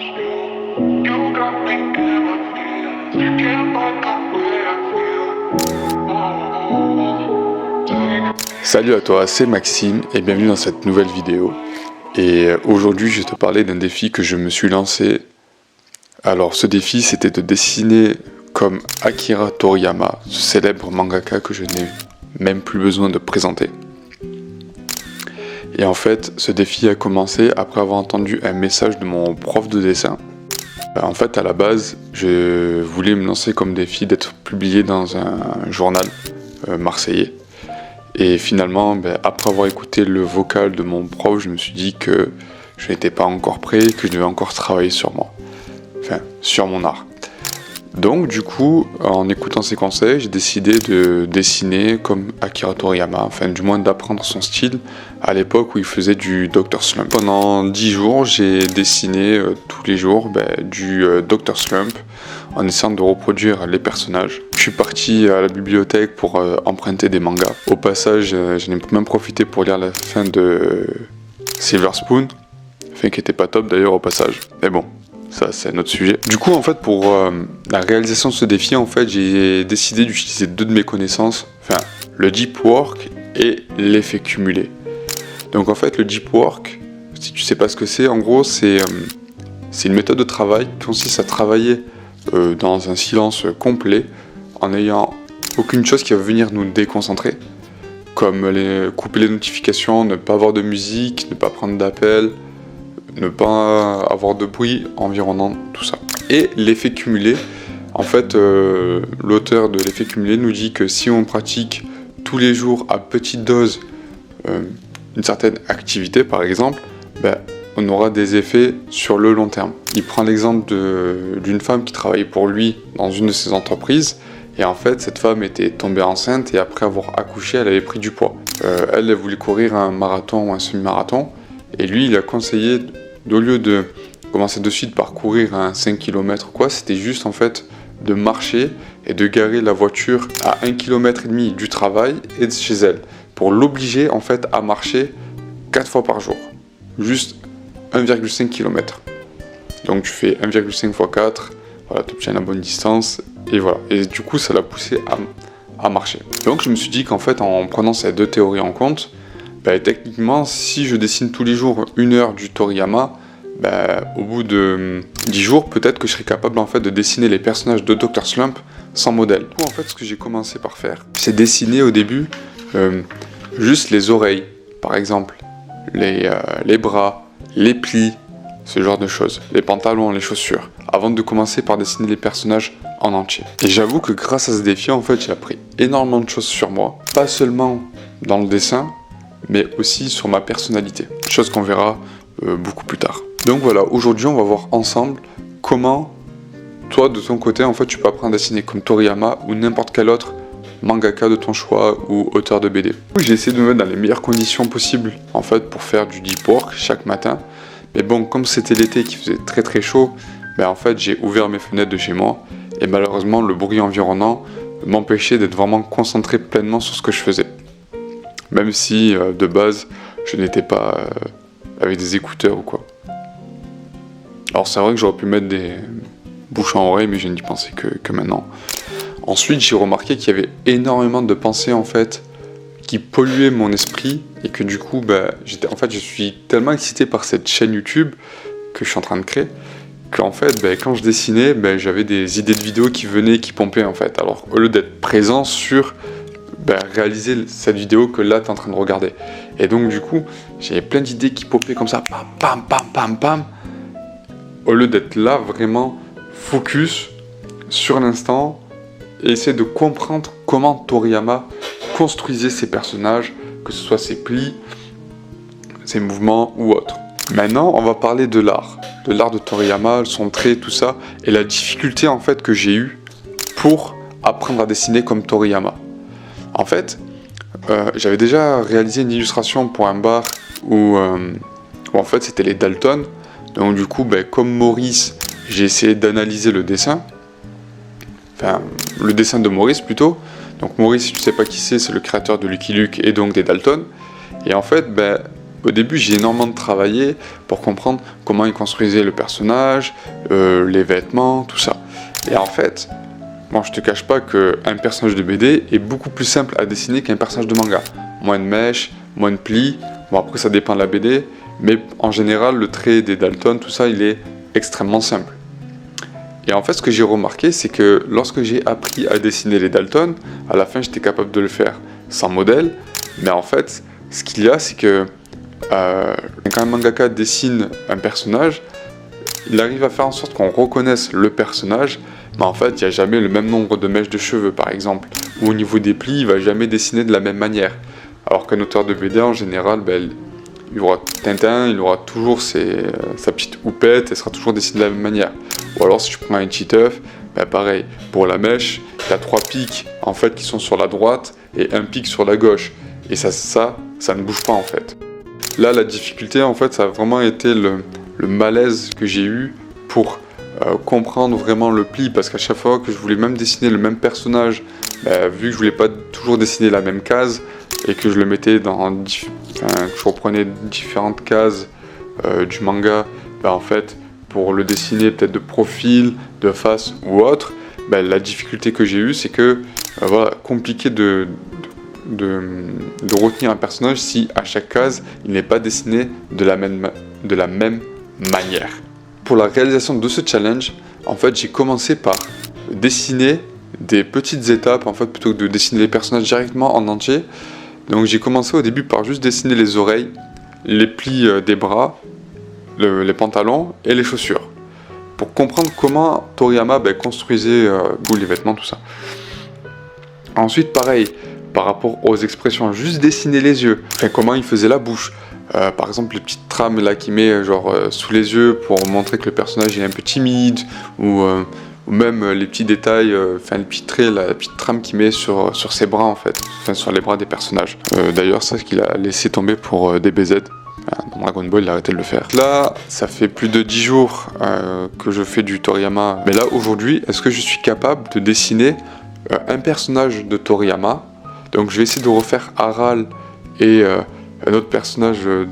You got me in my feelings. Can't find the way I feel. Salut à toi, c'est Maxime et bienvenue dans cette nouvelle vidéo. Et aujourd'hui je vais te parler d'un défi que je me suis lancé. Alors ce défi c'était de dessiner comme Akira Toriyama, ce célèbre mangaka que je n'ai même plus besoin de présenter. Et en fait ce défi a commencé après avoir entendu un message de mon prof de dessin. En fait à la base je voulais me lancer comme défi d'être publié dans un journal marseillais. Et finalement, après avoir écouté le vocal de mon prof, je me suis dit que je n'étais pas encore prêt, que je devais encore travailler sur moi. Enfin, sur mon art. Donc du coup, en écoutant ses conseils, j'ai décidé de dessiner comme Akira Toriyama, enfin du moins d'apprendre son style à l'époque où il faisait du Dr Slump. Pendant 10 jours, j'ai dessiné tous les jours du Dr Slump en essayant de reproduire les personnages. Je suis parti à la bibliothèque pour emprunter des mangas. Au passage, j'en ai même profité pour lire la fin de Silver Spoon, fin qui était pas top d'ailleurs au passage. Mais bon, ça c'est un autre sujet. Du coup en fait pour la réalisation de ce défi en fait j'ai décidé d'utiliser deux de mes connaissances, enfin le deep work et l'effet cumulé. Donc en fait le deep work, si tu sais pas ce que c'est, en gros c'est une méthode de travail qui consiste à travailler dans un silence complet en n'ayant aucune chose qui va venir nous déconcentrer, comme couper les notifications, ne pas avoir de musique, ne pas prendre d'appels, ne pas avoir de bruit environnant, tout ça. Et l'effet cumulé, en fait, l'auteur de l'effet cumulé nous dit que si on pratique tous les jours à petite dose une certaine activité, par exemple, on aura des effets sur le long terme. Il prend l'exemple d'une femme qui travaillait pour lui dans une de ses entreprises, et en fait, cette femme était tombée enceinte, et après avoir accouché, elle avait pris du poids. Elle voulait courir un marathon ou un semi-marathon, et lui, il a conseillé, au lieu de commencer de suite par courir un 5 km quoi, c'était juste en fait de marcher et de garer la voiture à 1,5 km du travail et de chez elle, pour l'obliger en fait à marcher 4 fois par jour. Juste 1,5 km. Donc tu fais 1,5 x 4, voilà, tu obtiens la bonne distance, et voilà. Et du coup, ça l'a poussé à marcher. Donc je me suis dit qu'en fait, en prenant ces deux théories en compte, techniquement, si je dessine tous les jours 1 heure du Toriyama, au bout de 10 jours, peut-être que je serai capable en fait de dessiner les personnages de Dr Slump sans modèle. Du coup, en fait, ce que j'ai commencé par faire, c'est dessiner au début juste les oreilles, par exemple, les bras, les plis, ce genre de choses, les pantalons, les chaussures, avant de commencer par dessiner les personnages en entier. Et j'avoue que grâce à ce défi, en fait, j'ai appris énormément de choses sur moi, pas seulement dans le dessin, mais aussi sur ma personnalité, chose qu'on verra beaucoup plus tard. Donc voilà, aujourd'hui on va voir ensemble comment toi de ton côté en fait tu peux apprendre à dessiner comme Toriyama ou n'importe quel autre mangaka de ton choix ou auteur de BD. J'ai essayé de me mettre dans les meilleures conditions possibles en fait pour faire du deep work chaque matin, mais bon, comme c'était l'été qui faisait très très chaud, en fait j'ai ouvert mes fenêtres de chez moi et malheureusement le bruit environnant m'empêchait d'être vraiment concentré pleinement sur ce que je faisais. Même si de base je n'étais pas avec des écouteurs ou quoi. Alors c'est vrai que j'aurais pu mettre des bouchons à oreille, mais je n'y pensais que maintenant. Ensuite j'ai remarqué qu'il y avait énormément de pensées en fait qui polluaient mon esprit et que du coup je suis tellement excité par cette chaîne YouTube que je suis en train de créer qu'en fait quand je dessinais j'avais des idées de vidéos qui venaient, qui pompaient en fait. Alors au lieu d'être présent sur réaliser cette vidéo que là tu es en train de regarder. Et donc du coup j'avais plein d'idées qui popaient comme ça, pam pam pam pam pam, au lieu d'être là vraiment focus sur l'instant et essayer de comprendre comment Toriyama construisait ses personnages, que ce soit ses plis, ses mouvements ou autres. Maintenant on va parler de l'art de Toriyama, son trait, tout ça, et la difficulté en fait que j'ai eu pour apprendre à dessiner comme Toriyama. En fait, j'avais déjà réalisé une illustration pour un bar où en fait c'était les Dalton. Donc du coup, comme Maurice, j'ai essayé d'analyser le dessin. Enfin, le dessin de Maurice plutôt. Donc Maurice, si tu sais pas qui c'est le créateur de Lucky Luke et donc des Dalton. Et en fait, Au début, j'ai énormément travaillé pour comprendre comment il construisait le personnage, les vêtements, tout ça. Et en fait, bon, je te cache pas qu'un personnage de BD est beaucoup plus simple à dessiner qu'un personnage de manga. Moins de mèches, moins de plis. Bon, après, ça dépend de la BD, mais en général, le trait des Dalton, tout ça, il est extrêmement simple. Et en fait, ce que j'ai remarqué, c'est que lorsque j'ai appris à dessiner les Dalton, à la fin, j'étais capable de le faire sans modèle. Mais en fait, ce qu'il y a, c'est que quand un mangaka dessine un personnage, il arrive à faire en sorte qu'on reconnaisse le personnage, mais en fait, il n'y a jamais le même nombre de mèches de cheveux, par exemple. Ou au niveau des plis, il ne va jamais dessiner de la même manière. Alors qu'un auteur de BD, en général, il aura Tintin, il aura toujours sa petite houppette, elle sera toujours dessinée de la même manière. Ou alors, si je prends un Titeuf, pareil, pour la mèche, il y a 3 pics en fait, qui sont sur la droite et un pic sur la gauche. Et ça ne bouge pas en fait. Là, la difficulté, en fait, ça a vraiment été le malaise que j'ai eu pour comprendre vraiment le pli, parce qu'à chaque fois que je voulais même dessiner le même personnage, vu que je voulais pas toujours dessiner la même case, et que je le mettais je reprenais différentes cases du manga, en fait, pour le dessiner peut-être de profil, de face ou autre, la difficulté que j'ai eue, c'est que, voilà, compliqué de retenir un personnage si à chaque case il n'est pas dessiné de la même manière. Pour la réalisation de ce challenge, en fait, j'ai commencé par dessiner des petites étapes en fait, plutôt que de dessiner les personnages directement en entier. Donc j'ai commencé au début par juste dessiner les oreilles, les plis des bras, les pantalons et les chaussures, pour comprendre comment Toriyama construisait les vêtements, tout ça. Ensuite, pareil, par rapport aux expressions, juste dessiner les yeux, comment il faisait la bouche. Par exemple, les petites trames là qu'il met sous les yeux pour montrer que le personnage est un peu timide, ou même les petits détails, les petits traits, la petite trame qu'il met sur ses bras en fait, sur les bras des personnages. D'ailleurs, c'est ce qu'il a laissé tomber pour DBZ. Dans Dragon Ball, il a arrêté de le faire. Là, ça fait plus de 10 jours que je fais du Toriyama. Mais là, aujourd'hui, est-ce que je suis capable de dessiner un personnage de Toriyama? Donc je vais essayer de refaire Aral et un autre personnage, je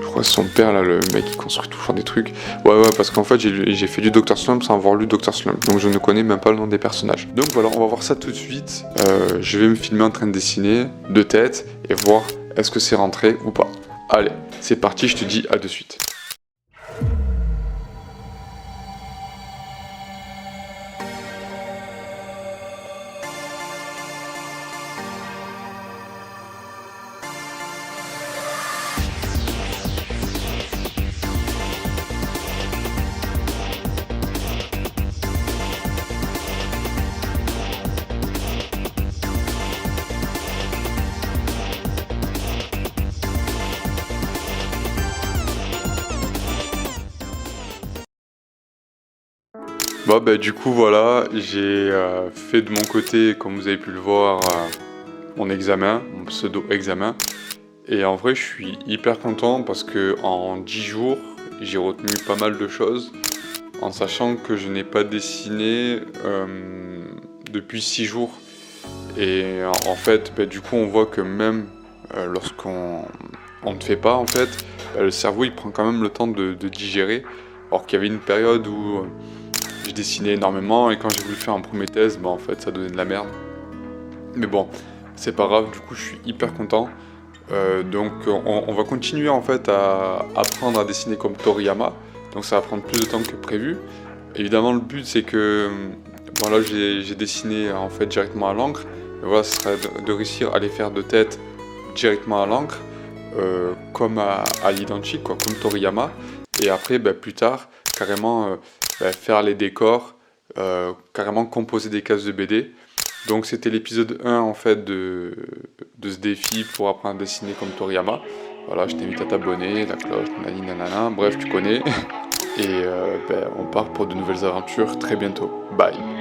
crois que c'est son père là, le mec qui construit toujours des trucs. Ouais, parce qu'en fait j'ai fait du Dr Slump sans avoir lu Dr Slump, donc je ne connais même pas le nom des personnages. Donc voilà, on va voir ça tout de suite. Je vais me filmer en train de dessiner de tête et voir est-ce que c'est rentré ou pas. Allez, c'est parti, je te dis à de suite. Du coup voilà, j'ai fait de mon côté, comme vous avez pu le voir, mon examen, mon pseudo-examen. Et en vrai je suis hyper content parce que en 10 jours, j'ai retenu pas mal de choses, en sachant que je n'ai pas dessiné depuis 6 jours. Et en fait, du coup on voit que même lorsqu'on ne fait pas, en fait, le cerveau il prend quand même le temps de digérer. Alors qu'il y avait une période où je dessinais énormément et quand j'ai voulu faire un premier thèse, en fait ça donnait de la merde. Mais bon, c'est pas grave, du coup je suis hyper content. Donc on va continuer en fait à apprendre à dessiner comme Toriyama. Donc ça va prendre plus de temps que prévu. Évidemment le but c'est que là j'ai dessiné en fait directement à l'encre. Mais voilà, ce serait de réussir à les faire de tête directement à l'encre, comme à l'identique, comme Toriyama. Et après plus tard carrément faire les décors, carrément composer des cases de BD. Donc c'était l'épisode 1 en fait de ce défi pour apprendre à dessiner comme Toriyama. Voilà, je t'invite à t'abonner, la cloche, nanana, bref tu connais. Et on part pour de nouvelles aventures très bientôt. Bye.